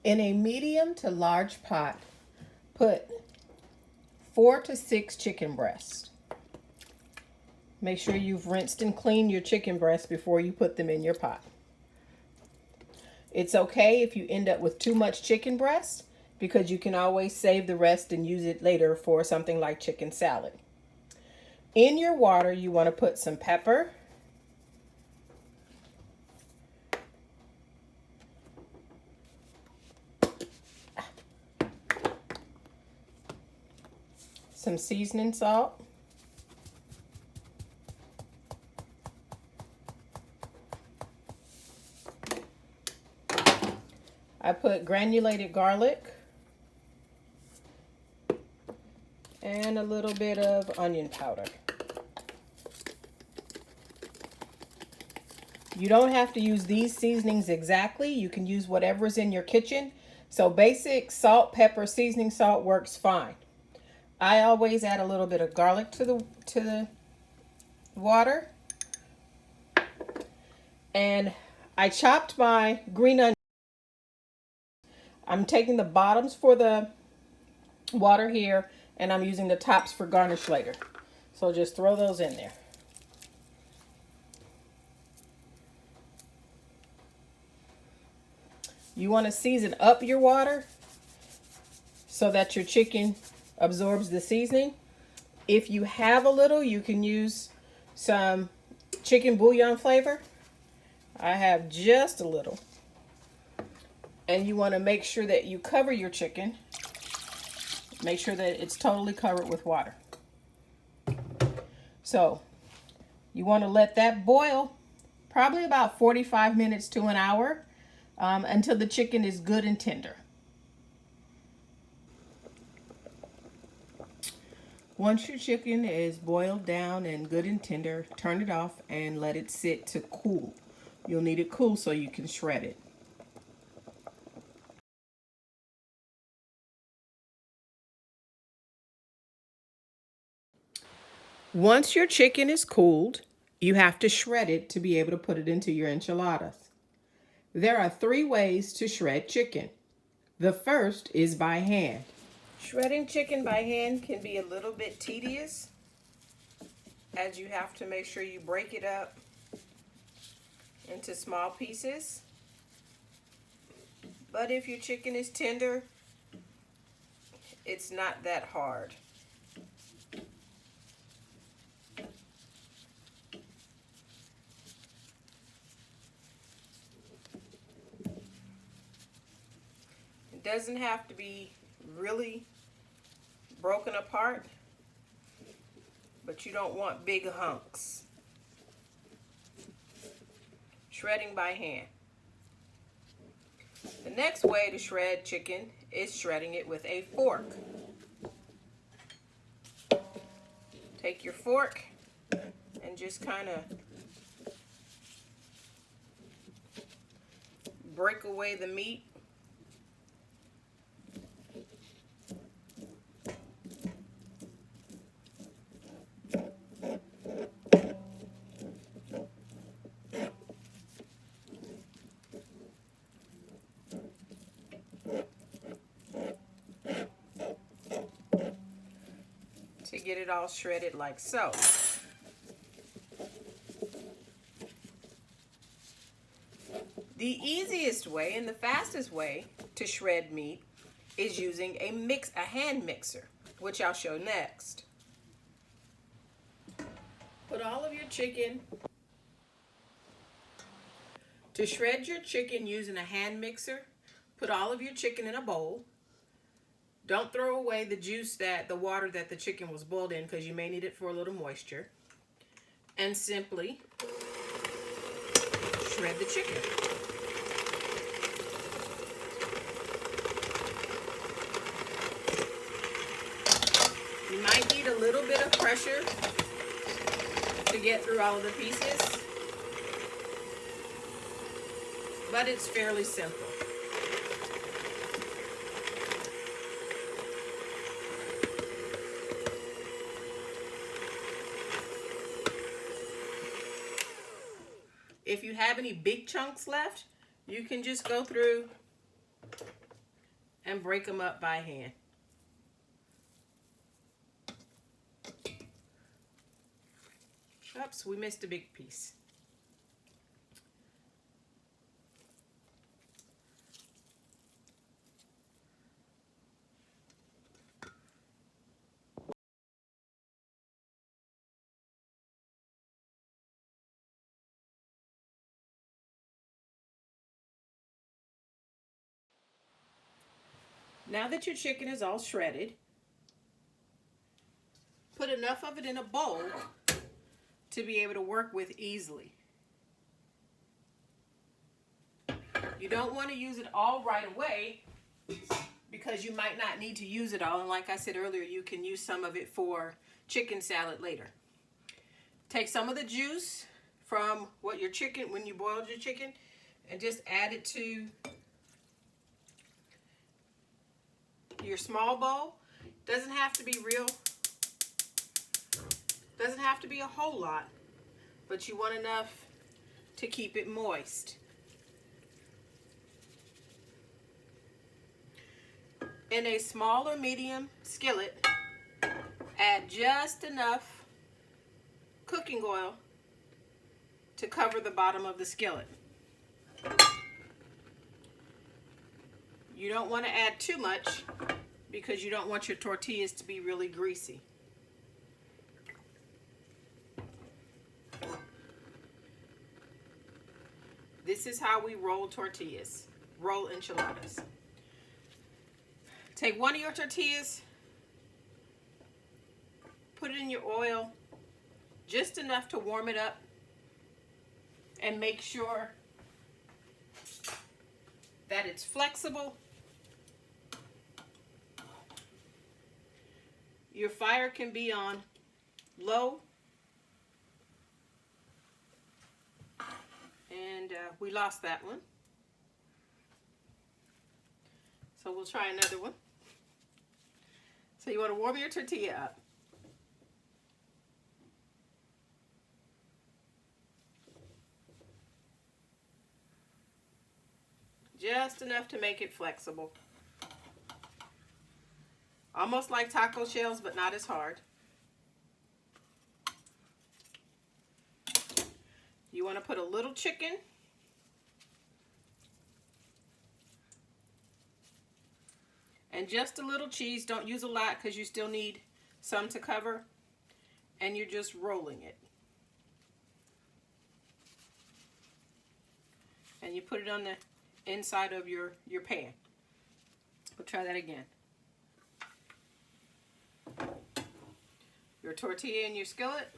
In a medium to large pot, put 4 to 6 chicken breasts. Make sure you've rinsed and cleaned your chicken breasts before you put them in your pot. It's okay if you end up with too much chicken breast because you can always save the rest and use it later for something like chicken salad. In your water, you want to put some pepper, some seasoning salt, I put granulated garlic and a little bit of onion powder. You don't have to use these seasonings exactly. You can use whatever's in your kitchen. So basic salt, pepper, seasoning salt works fine. I always add a little bit of garlic to the water. And I chopped my green onion. I'm taking the bottoms for the water here, and I'm using the tops for garnish later. So just throw those in there. You want to season up your water so that your chicken absorbs the seasoning. If you have a little, you can use some chicken bouillon flavor. I have just a little. And you want to make sure that you cover your chicken. Make sure that it's totally covered with water. So you want to let that boil probably about 45 minutes to an hour until the chicken is good and tender. Once your chicken is boiled down and good and tender, turn it off and let it sit to cool. You'll need it cool so you can shred it. Once your chicken is cooled, you have to shred it to be able to put it into your enchiladas. There are 3 ways to shred chicken. The first is by hand. Shredding chicken by hand can be a little bit tedious, as you have to make sure you break it up into small pieces. But if your chicken is tender, it's not that hard. It doesn't have to be really broken apart, but you don't want big hunks. Shredding by hand. The next way to shred chicken is shredding it with a fork. Take your fork and just kind of break away the meat. To get it all shredded like so. The easiest way and the fastest way to shred meat is using a hand mixer, which I'll show next. Put all of your chicken. To shred your chicken using a hand mixer, put all of your chicken in a bowl. Don't throw away the water that the chicken was boiled in, because you may need it for a little moisture. And simply shred the chicken. You might need a little bit of pressure to get through all of the pieces, but it's fairly simple. If you have any big chunks left, you can just go through and break them up by hand. Oops, we missed a big piece. Now that your chicken is all shredded, put enough of it in a bowl to be able to work with easily. You don't want to use it all right away because you might not need to use it all. And like I said earlier, you can use some of it for chicken salad later. Take some of the juice from what your chicken, when you boiled your chicken, and just add it to your small bowl. Doesn't have to be real, doesn't have to be a whole lot, but you want enough to keep it moist. In a small or medium skillet, add just enough cooking oil to cover the bottom of the skillet. You don't want to add too much because you don't want your tortillas to be really greasy. This is how we roll tortillas, roll enchiladas. Take one of your tortillas, put it in your oil, just enough to warm it up, and make sure that it's flexible. Your fire can be on low, and we lost that one. So we'll try another one. So you want to warm your tortilla up. Just enough to make it flexible. Almost like taco shells, but not as hard. You want to put a little chicken. And just a little cheese. Don't use a lot because you still need some to cover. And you're just rolling it. And you put it on the inside of your pan. We'll try that again. Your tortilla in your skillet.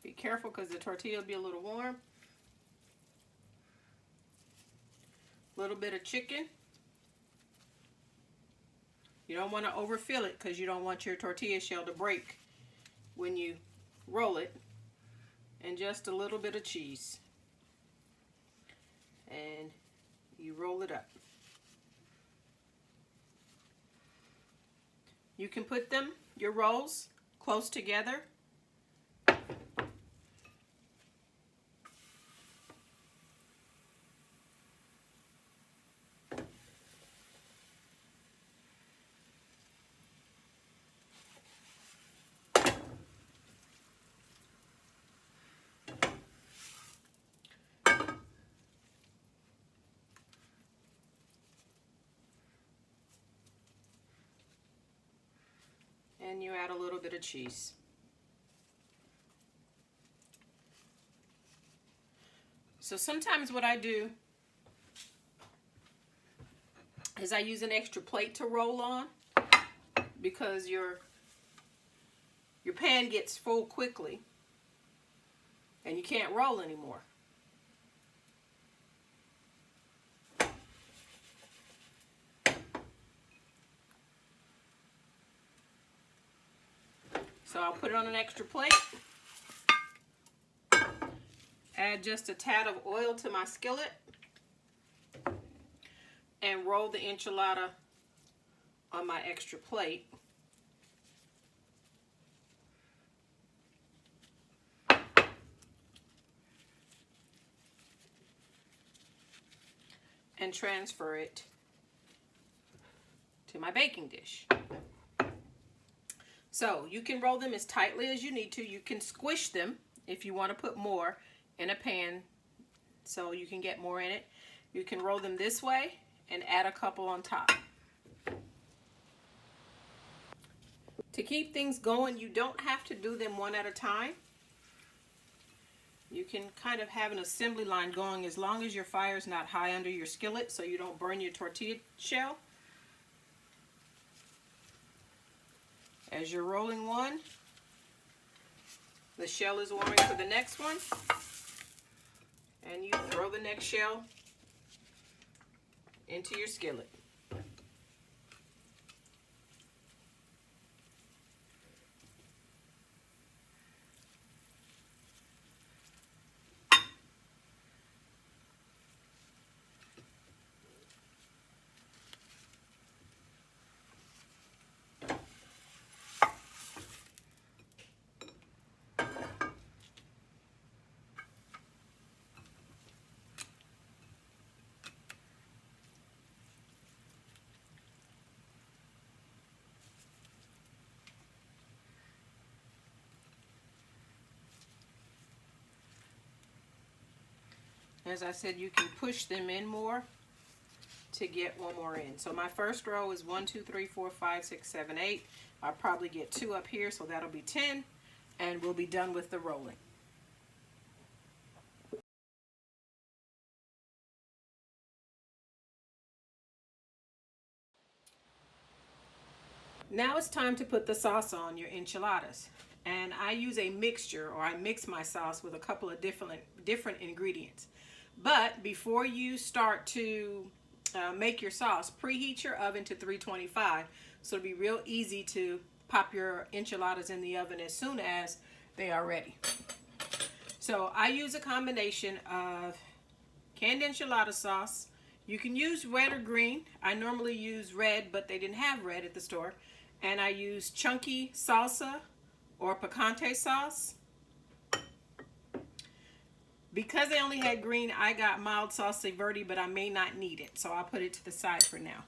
Be careful because the tortilla will be a little warm. A little bit of chicken. You don't want to overfill it because you don't want your tortilla shell to break when you roll it. And just a little bit of cheese. And you roll it up. You can put them, your rolls, close together. And you add a little bit of cheese. So sometimes what I do is I use an extra plate to roll on because your pan gets full quickly and you can't roll anymore. So I'll put it on an extra plate. Add just a tad of oil to my skillet. And roll the enchilada on my extra plate. and transfer it to my baking dish. So you can roll them as tightly as you need to. You can squish them if you want to put more in a pan so you can get more in it. You can roll them this way and add a couple on top. To keep things going, you don't have to do them one at a time. You can kind of have an assembly line going as long as your fire is not high under your skillet so you don't burn your tortilla shell. As you're rolling one, the shell is warming for the next one, and you throw the next shell into your skillet. As I said, you can push them in more to get one more in. So my first row is 1, 2, 3, 4, 5, 6, 7, 8. I'll probably get 2 up here, so that'll be 10, and we'll be done with the rolling. Now it's time to put the sauce on your enchiladas. And I use a mixture, or I mix my sauce with a couple of different ingredients. But before you start to make your sauce, preheat your oven to 325 so it'll be real easy to pop your enchiladas in the oven as soon as they are ready. So I use a combination of canned enchilada sauce. You can use red or green. I normally use red, but they didn't have red at the store. And I use chunky salsa or picante sauce. Because they only had green, I got mild salsa verde, but I may not need it, so I'll put it to the side for now.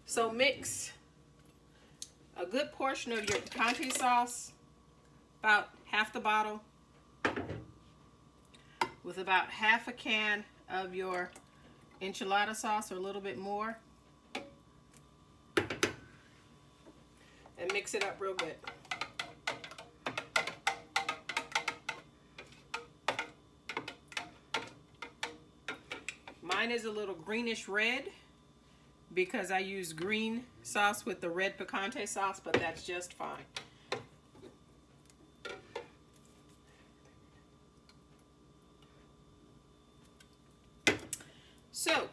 So mix a good portion of your picante sauce, about half the bottle, with about half a can of your enchilada sauce, or a little bit more, and mix it up real good. Mine is a little greenish red because I use green sauce with the red picante sauce, but that's just fine. So,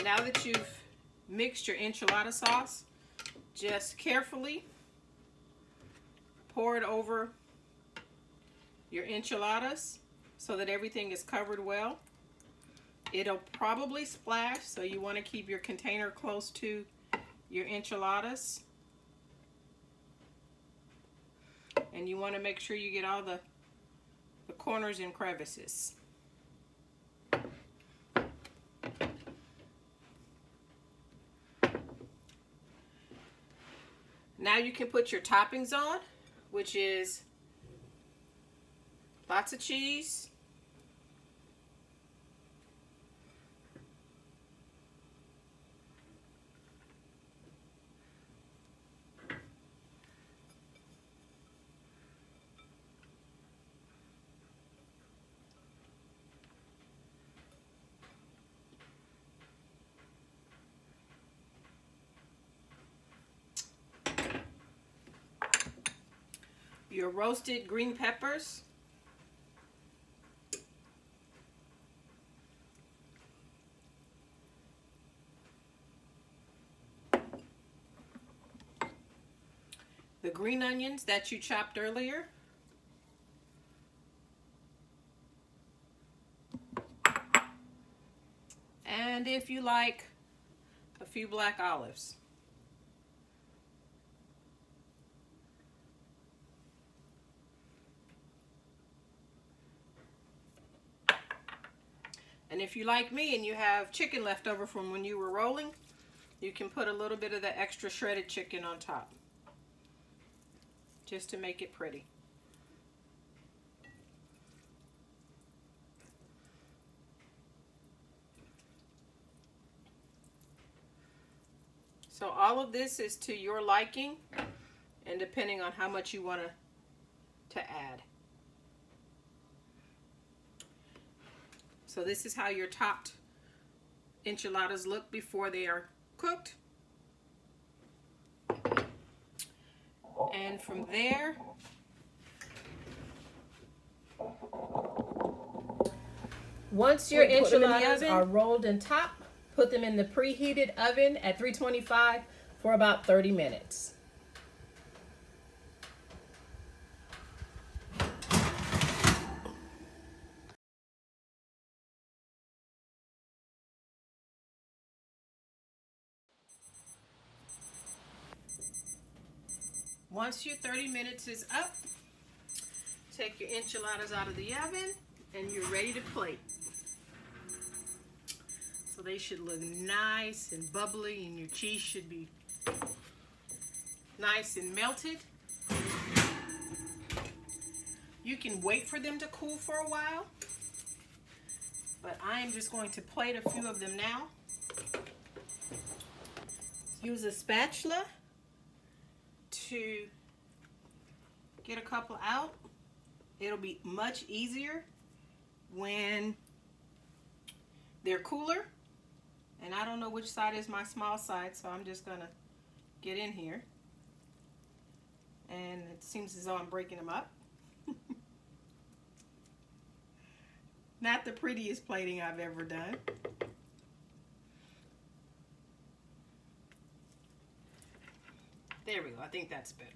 now that you've mixed your enchilada sauce, just carefully pour it over your enchiladas so that everything is covered well. It'll probably splash, so you want to keep your container close to your enchiladas. And you want to make sure you get all the corners and crevices. Now you can put your toppings on, which is lots of cheese, your roasted green peppers, the green onions that you chopped earlier, and if you like, a few black olives. And if you like me and you have chicken left over from when you were rolling, you can put a little bit of the extra shredded chicken on top, just to make it pretty. So all of this is to your liking and depending on how much you want to add. So this is how your topped enchiladas look before they are cooked. And from there, once your enchiladas are rolled and topped, put them in the preheated oven at 325 for about 30 minutes. Once your 30 minutes is up, take your enchiladas out of the oven and you're ready to plate. So they should look nice and bubbly and your cheese should be nice and melted. You can wait for them to cool for a while, but I am just going to plate a few of them now. Use a spatula to get a couple out. It'll be much easier when they're cooler. And I don't know which side is my small side, so I'm just gonna get in here. And it seems as though I'm breaking them up. Not the prettiest plating I've ever done. There we go, I think that's better.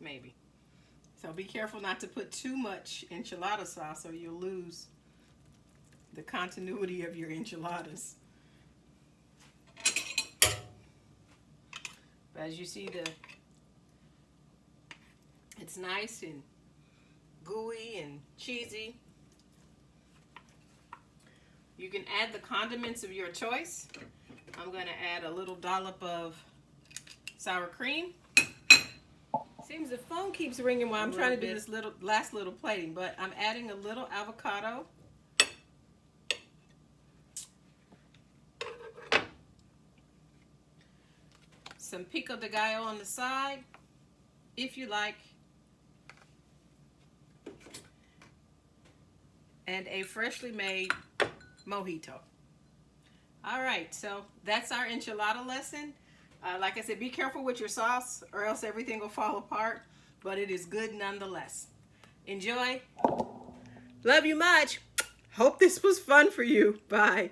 Maybe. So be careful not to put too much enchilada sauce or you'll lose the continuity of your enchiladas. But as you see, it's nice and gooey and cheesy. You can add the condiments of your choice. I'm going to add a little dollop of sour cream. Seems the phone keeps ringing while I'm trying to do this last little plating, but I'm adding a little avocado. Some pico de gallo on the side, if you like, and a freshly made mojito. All right, so that's our enchilada lesson. Like I said, be careful with your sauce or else everything will fall apart, but it is good nonetheless. Enjoy. Love you much. Hope this was fun for you. Bye.